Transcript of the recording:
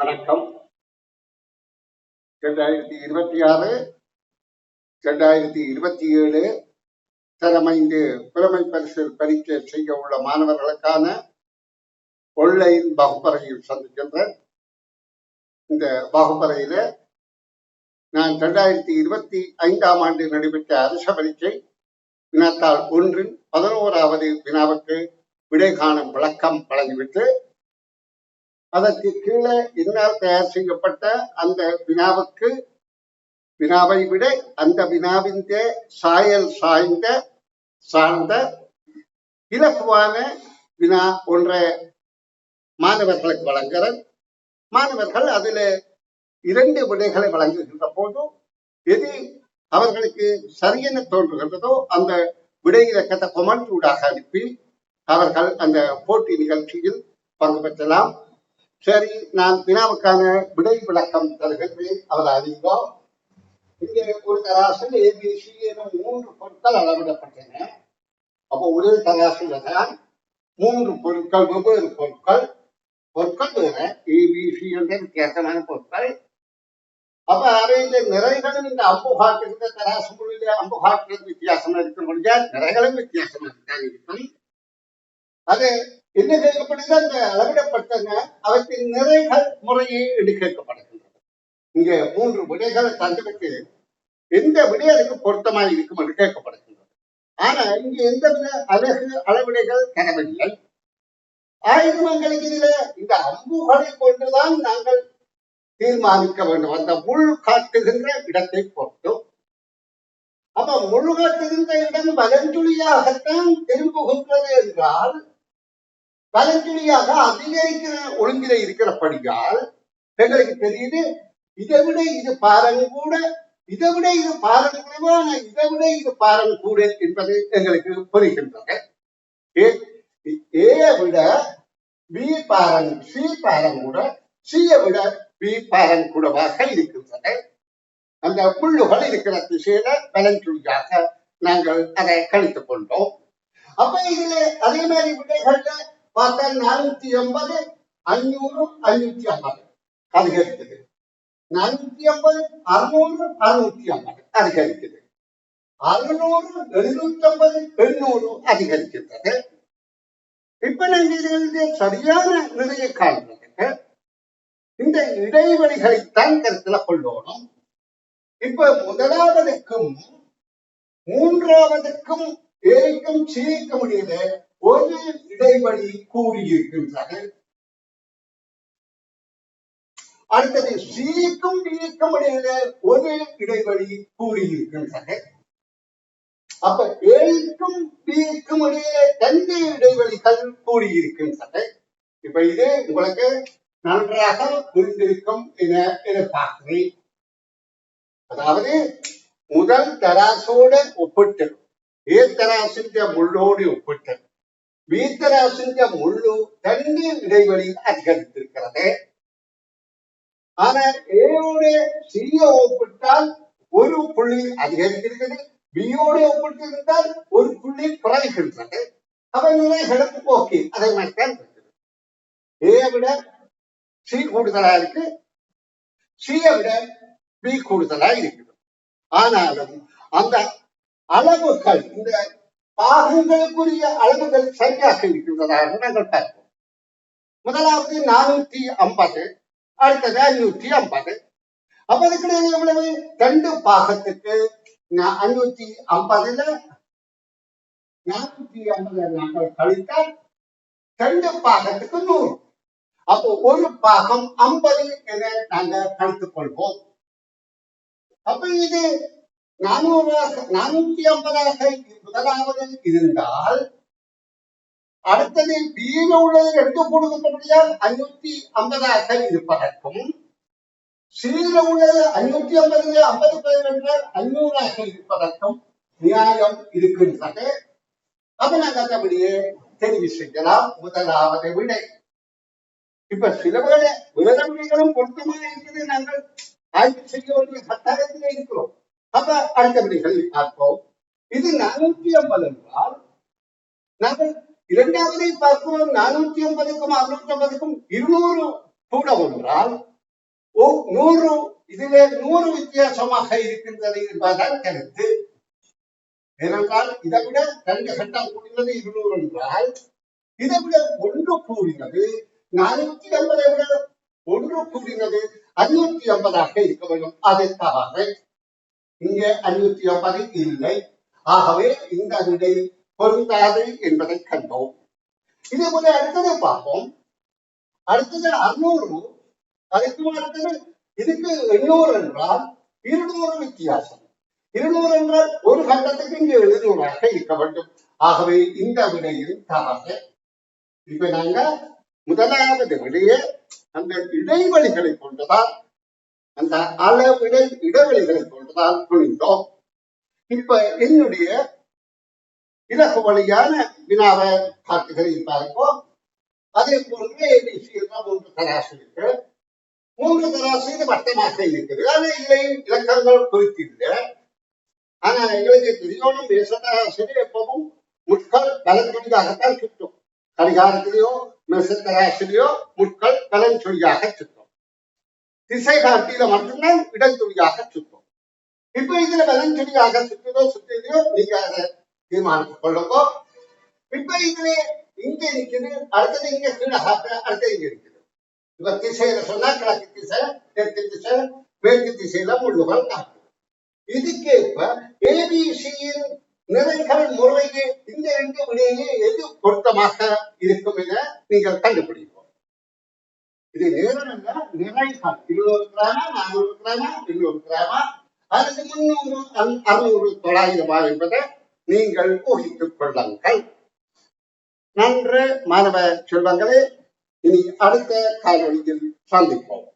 வணக்கம். 2026 2027 தரம் 5 புலமை பரிசில் பரீட்சை செய்ய உள்ள மாணவர்களுக்கான ஆன்லைன் வகுப்பறையில் சந்திக்கின்ற இந்த வகுப்பறையில நான் 2025ஆம் ஆண்டு நடைபெற்ற அரச பரீட்சை வினாத்தாள் 1 11வது வினாவுக்கு விடை காணும் விளக்கம் வழங்கிவிட்டு அதற்கு கீழே இன்னால் தயார் செய்யப்பட்ட அந்த வினாவை விட அந்த வினாவின் சாயல் சார்ந்த இலகுவான வினா ஒன்றை மாணவர்களுக்கு வழங்குகிறேன். மாணவர்கள் அதுல 2 விடைகளை வழங்குகின்ற போது எது அவர்களுக்கு சரியென தோன்றுகின்றதோ அந்த விடை இலக்கத்தை கொமெண்ட் ஊடாக அனுப்பி அவர்கள் அந்த போட்டி நிகழ்ச்சியில் பங்கு பெற்றலாம். சரி, நான் வினாவுக்கான விடை விளக்கம் தருகின்றேன். அவதானிங்கோ. இங்கே ஒரு தராசில் ABC என 3 பொருட்கள் அளவிடப்பட்டன. அப்போ ஒரே தராசில தான் 3 பொருட்கள், வெவ்வேறு பொருட்கள் வேற ABC என்ற வித்தியாசமான பொருட்கள். அப்ப அவைஇந்த நிறைகளும் இந்த அம்பு காட்டுகின்ற தராசு முழுக்க அம்பு காட்டுறது வித்தியாசமா இருக்க முடியாது, நிறைகளும் வித்தியாசமா இருக்கும். அது என்ன கேட்கப்படுது? அந்த அளவிடப்பட்டன அவற்றின் நிறைகள் முறையே என்று கேட்கப்படுகின்றது. இங்க 3 விடைகளை தந்துவிட்டு எந்த விடை அதுக்கு பொருத்தமாக இருக்கும் என்று கேட்கப்படுகின்றது. ஆனா இங்க எந்த வித அழகு அளவிடைகள் தரவில்லை. ஆயுதங்களுக்கு இதுல இந்த அம்புகளை கொண்டுதான் நாங்கள் தீர்மானிக்க வேண்டும், அந்த முள் காட்டுகின்ற இடத்தை பொறுத்தும். அப்ப முள் காட்டுகின்ற இடம் வலஞ்சுழியாகத்தான் திரும்புகின்றது என்றால் வலஞ்சுழியாக அதிகரிக்கிற ஒழுங்கில இருக்கிறபடியால் எங்களுக்கு தெரியுது இதை விட இது பாரம் கூட, இதை விட இது பாரம் குறைவான, இதை விட இது பாரம் கூட என்பது எங்களுக்கு புரிகின்றது. ஏ விட பி பாரம், சி பாரம் கூட, சியை விட பி பாரம் கூடவாக இருக்கின்றது. அந்த புள்ளுகள் இருக்கிற திசையில வலஞ்சுழியாக நாங்கள் அதை கழித்துக் கொண்டோம். அப்ப இதுல அதே மாதிரி விடைகள்ல பார்த்தா 480, 500, 550 அதிகரிக்குது. 450, 600, 650 அதிகரிக்குது. 600, 750, 800 அதிகரிக்கின்றது. இப்ப நாங்கள் இதிலிருந்து சரியான நிலையை காண்பதற்கு இந்த இடைவெளிகளைத்தான் கருத்துல கொள்ளணும். இப்ப முதலாவதுக்கும் 3வதுக்கும் ஏக்கும் சீக்கும் இடையில ஒரு இடைவெளி கூடியிருக்கின்றது. அடுத்தது சீக்கும் பிக்கும் இடையில ஒரு இடைவெளி கூடியிருக்கின்றது. அப்ப ஏக்கும் பிக்கும் இடையில 2 இடைவெளிகள் கூடியிருக்கின்றது. இப்ப இது உங்களுக்கு நன்றாக புரிந்திருக்கும் என எதிர்பார்க்கிறேன். அதாவது முதல் தராசோட ஒப்பிட்டு ஏத்தராசின் முள்ளோடு ஒப்பிட்டு வீத்தராசின் முள்ளு 2 இடைவெளி அதிகரித்திருக்கிறது. ஆனால் ஏயோட சிய ஒப்பிட்டால் ஒரு புள்ளி அதிகரித்திருக்கிறது, பியோட ஒப்பிட்டு இருந்தால் ஒரு புள்ளி குறைகின்றது. அவை நிலைகளுக்கு ஓகே, அதை மட்டும் ஏ விட சி கூடுதலா இருக்கு, சியை விட பி கூடுதலா இருக்குது. ஆனாலும் அந்த அளவுகள், இந்த பாகங்களுக்குரிய அளவுகள் சரியாக இருக்கின்றதாக நாங்கள் பார்ப்போம். முதலாவது 450, அடுத்தது 550. அப்ப அதுக்கு எவ்வளவு? 2 பாகத்துக்கு 550ல 450 நாங்கள் கழித்தால் 2 பாகத்துக்கு 100. அப்போ ஒரு பாகம் 50 என நாங்கள் கழித்துக் கொள்வோம். அப்ப இது 450 முதலாவது இருந்தால் அடுத்தது பீல உள்ளது 2 கொடுக்கப்படியால் 550 இருப்பதற்கும், சீல உள்ளது 550 50 என்றால் 500 இருப்பதற்கும் நியாயம் இருக்கின்றது. அப்ப நாங்கள் அப்படியே தெரிவு செய்யலாம் முதலாவது விடை. இப்ப சில வேளை வேற விடைகளும் பொருத்தமாக இருக்கிறது, நாங்கள் ஆய்வு செய்ய வேண்டிய கட்டாயத்திலே இருக்கிறோம். அப்ப அடுத்த விடைகளில் பார்ப்போம். இது 450 என்றால் நாங்கள் இரண்டாவதை பார்க்கிறோம். 450க்கும் 650க்கும் 200 கூட ஒன்றால் 100 இதிலே 100 வித்தியாசமாக இருக்கின்றது என்பதுதான் கருத்து. ஏனென்றால் இதை விட 2 கட்டம் கூடினது 200 என்றால் இதை விட 1 கூடினது 450 விட 1 கூடினது 550 இருக்க வேண்டும். அதற்காக இங்கே 550 இல்லை. ஆகவே இந்த விடை பொருந்தாது என்பதை கண்டோம். இதே போல அடுத்தது பார்ப்போம். அடுத்தது 600. அதுக்கு அடுத்தது இதுக்கு 800 என்றால் 200 வித்தியாசம். 200 என்றால் ஒரு கட்டத்துக்கு இங்கு 700 இருக்க வேண்டும். ஆகவே இந்த விடையில் தவறு. இப்ப நாங்க முதலாவது விடையே அந்த இடைவெளிகளை கொண்டுதான், அந்த அளவிடை இடைவெளிகளை கொண்டுதான் புரிந்தோம். இப்ப என்னுடைய இலக்கு வழியான வினாவை காட்டுகிறேன் பார்ப்போம். அதே போன்று ABC 3 தராசு இருக்கு. 3 தராசு இது வட்டமாக இருக்குது. ஆனா இதையும் இலக்கங்கள் குறித்தில்லை. ஆனா எங்களுக்கு தெரியணும், மேசத்தராசிலே எப்பவும் முட்கள் பலஞ்சொலியாகத்தான் சுற்றும். கடிகாரத்திலேயோ மேசத்தராசிலேயோ முட்கள் பலஞ்சொலியாக சுற்றும். திசை காட்டியில மட்டும்தான் இடஞ்சொலியாக சுற்றும். இப்ப இதுல பலஞ்சொலியாக சுற்றுதோ சுற்றுதோ நீங்க அதை தீர்மானித்துக் கொள்ளுங்க. இப்ப இதுல இங்க இருக்குது, அடுத்தது இங்க கீழே காட்ட, அடுத்தது இங்க இருக்குது. இப்ப திசையில சொன்னா கிழக்கு திசை, தெற்கு திசை, மேற்கு திசையில முள்ளுகள் காட்டும். இதுக்கேற்ப ஏபிசியின் நிறைகள் முறையே இந்த 2 விடையே எது பொருத்தமாக இருக்கும் என நீங்கள் கண்டுபிடிப்போம். இது நேரம் இல்ல, நிறைகள் 200 கிராமா, 400 கிராமா, 200 கிராமா, அல்லது 300, 600, 900 என்பதை நீங்கள் ஊகித்துக் கொள்ளுங்கள். நன்று மாணவ செல்வங்களே, இனி அடுத்த காணொளியில் சந்திப்போம்.